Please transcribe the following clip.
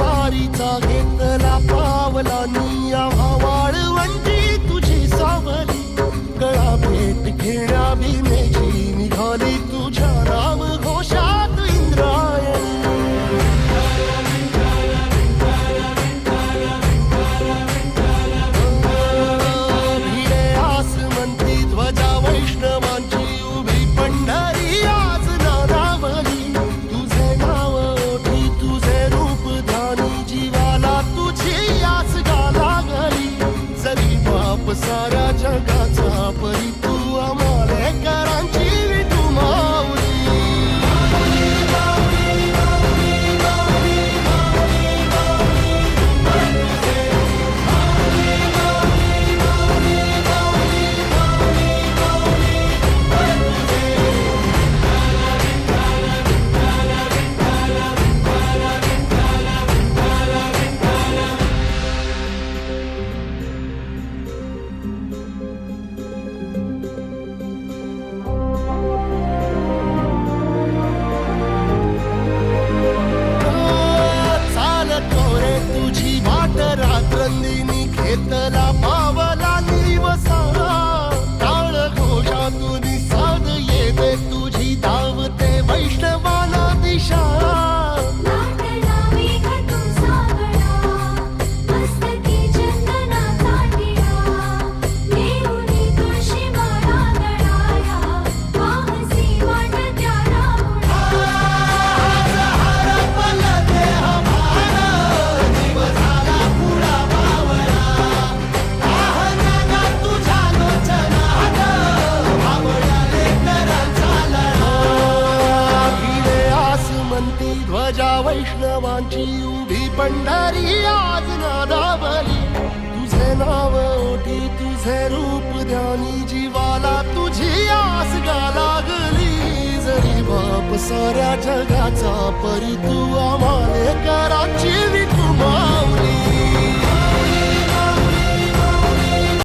वारीचा घेतला पावलांनी आम्हा वाळवंटी तुझी सावली गळा भेट घेण्या भीमेची निघाली तुझ्या नाम घोषात इंद्रायणी भिडे आसमंती ध्वजा वैष्णवांची उभी पंढरी आज नादावली तुझे नाव ओठी तुझे रूप ध्यानी जीवाला तुझी आस गाला गली जरी बाप साऱ्या जगाचा परी तू आमालेकरांची विठू माऊली तुझी वाट रात्रंदिनी घेतला पावला निवसा टाळ घोषातून साध येते तुझी धावते वैष्णवाला दिशा ध्वजा वैष्णवांची उभी पंढरी आज नादावली तुझे नाव ओठी तुझे रूप ध्यानी जीवाला तुझी आस गा लागली जरी बाप साऱ्या जगाचा परी तू आम्हालेकरांची विठू माऊली